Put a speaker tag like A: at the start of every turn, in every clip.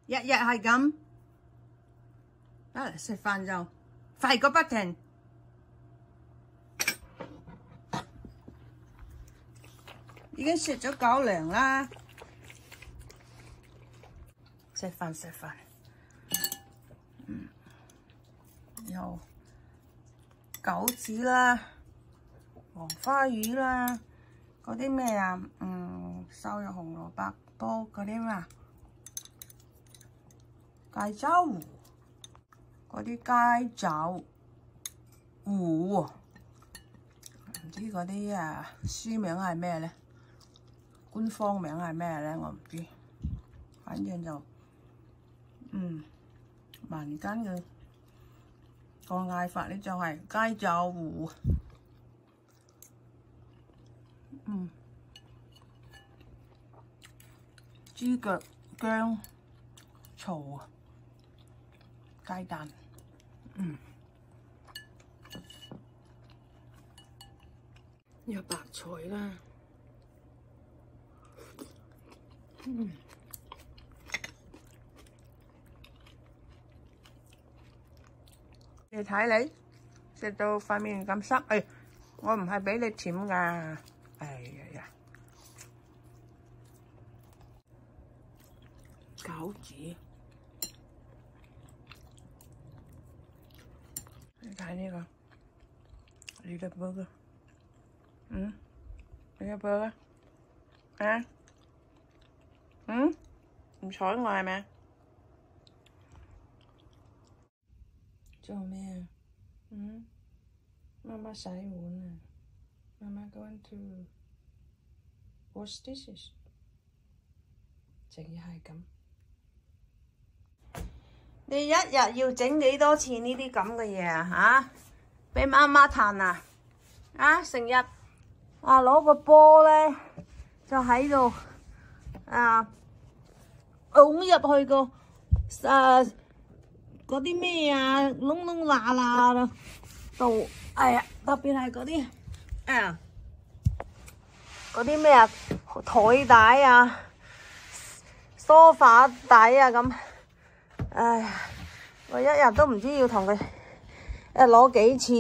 A: 日日係咁，食飯就快個不停。已經食咗狗糧啦，食飯，有餃子啦，黃花魚啦，嗰啲咩啊，瘦肉紅蘿蔔煲嗰啲咩芥州糊，嗰啲芥州糊，唔知嗰啲書名係咩咧？官方名係咩咧？我唔知，反正就民間嘅個嗌法咧就係芥州糊，豬腳薑醋雞蛋，有白菜啦。你睇你食到塊面咁濕，我唔係俾你舔㗎，哎呀，餃子，你睇呢個，你的burger，你嘅 burger，唔睬我係咪？做咩啊？媽媽洗碗啊！媽媽 going to wash dishes， 淨係咁。你一日要整幾多次呢啲咁嘅嘢啊？俾媽媽彈啊！成日攞個波咧，就喺度拱入去個嗰啲咩窿窿罅罅度，特別係嗰啲嗰啲咩台底梳化底咁，我一日都唔知要同佢攞幾次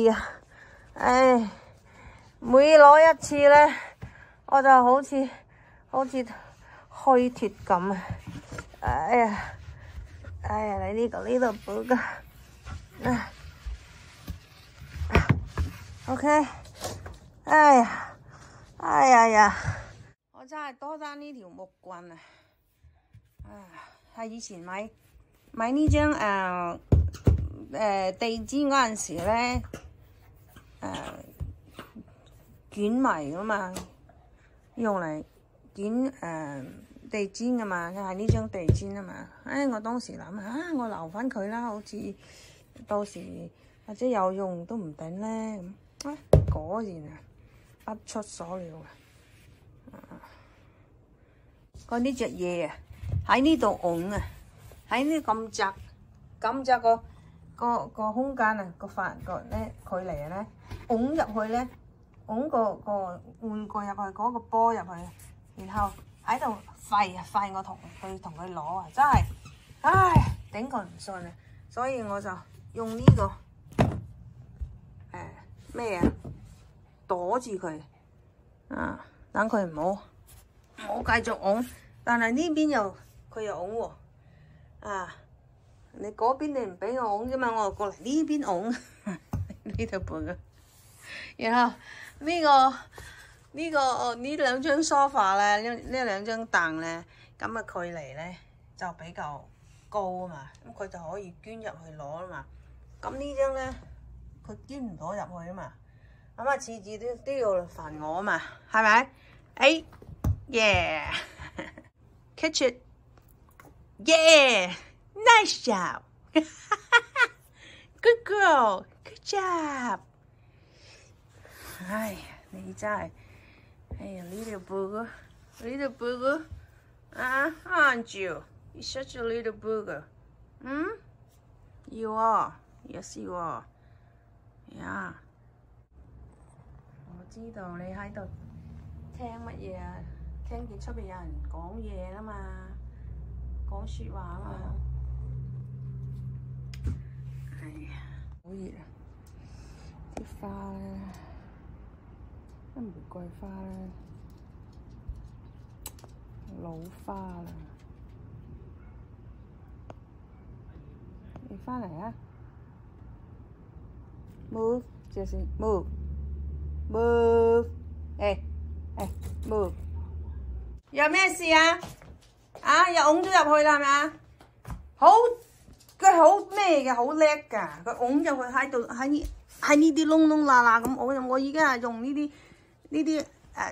A: 每攞一次咧，我就好似虛脫咁你呢度補噶，OK， 我真係多爭呢條木棍係以前買呢張地氈嗰陣時咧捲埋噶嘛，用嚟捲地氈噶嘛，係呢張地氈啊嘛。我當時諗我留翻佢啦，好似到時或者有用都唔定咧咁。果然不出所料嗰呢隻嘢喺呢度拱喺呢咁窄個空間個距離咧，拱入去咧，拱個玩具入去嗰個波入去，然後喺度廢我同佢攞真係頂佢唔順所以我就用呢個躲住佢等佢唔好繼續拱，但係呢邊佢又拱喎你嗰邊你唔俾我拱啫嘛，我就過嚟呢邊拱呢度背嘅。然後呢兩張梳化咧，呢兩張凳咧，咁嘅距離咧就比較高啊嘛，咁佢就可以捐入去攞啊嘛。咁呢張咧佢捐唔到入去啊嘛，咁次次都要煩我啊嘛，係咪？catch it， nice job， good girl， good job。你真係little booger， aren't you? You're such a little booger. You are. Yes, you are. Yeah. 我知道你喺度聽乜嘢聽見出邊有人講嘢啦嘛。講説話啊嘛。係啊，好熱啊！啲花咧，啲玫瑰花咧老花啦。你翻嚟啊 ！Move， 就是 move，move， move。有咩事啊？啊，又拱咗入去啦，係咪啊？好，佢好咩嘅，好叻㗎。佢拱入去喺度，喺呢啲窿窿罅罅咁。我依家係用呢啲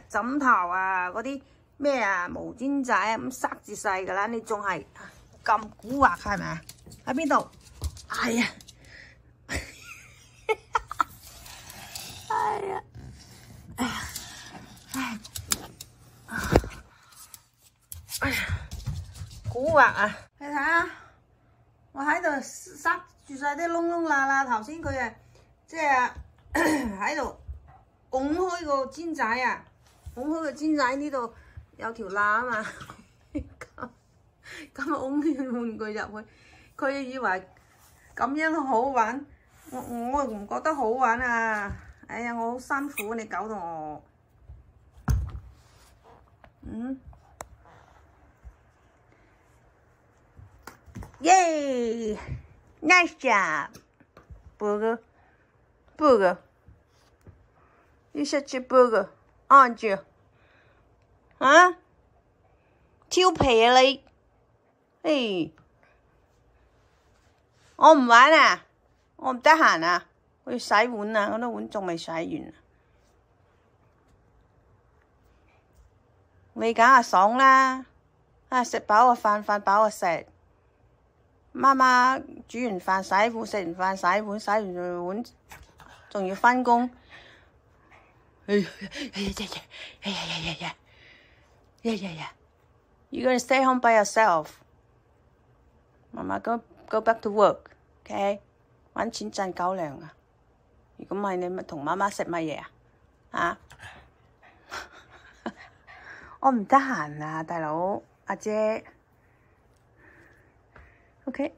A: 枕頭啊，嗰啲咩啊毛氈仔啊咁塞住晒㗎啦。你仲係咁蠱惑係咪啊？喺邊度？哎呀！哎呀！哎呀！哎呀！蠱惑啊！你睇下，我喺度塞住晒啲窿窿罅罅。頭先佢啊，即係喺度拱開個氈仔啊，拱開個氈仔呢度有條罅啊嘛。咁拱啲玩具入去，佢以為咁樣好玩，我唔覺得好玩啊！哎呀，我好辛苦，你搞到我，耶 ！Nice job， burger， you such a burger， aren't you？ 啊？挑皮啊你！誒，我唔玩啊，我唔得閒啊，我要洗碗啊，我啲碗仲未洗完。你梗係爽啦，啊食飽個飯，飯飽個食。媽媽煮完飯洗碗，食完飯洗碗，洗完碗仲要返工。You're gonna stay home by yourself. 媽媽 go back to work, OK？ 搵錢賺狗糧啊！如果唔係你咪同媽媽食乜嘢啊？啊？我唔得閒啊，大佬阿姐。OK。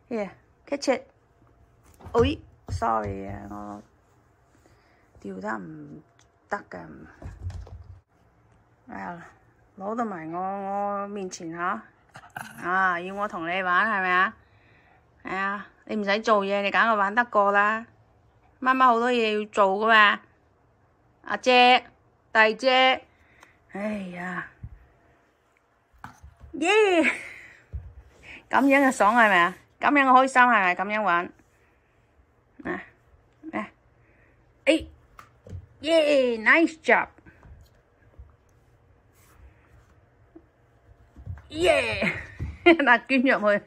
A: Here, catch it。哎 ，sorry 啊，我掉得唔得㗎。哎呀，攞到埋我面前嚇，啊！要我同你玩係咪啊？係啊，你唔使做嘢，你梗係玩得過啦。媽媽好多嘢要做㗎嘛。阿姐、大姐，哎呀，耶！咁樣就爽係咪啊？咁樣開心係咪？咁樣玩，啊，哎，耶 ，nice job！ 耶！嗱，捐入去。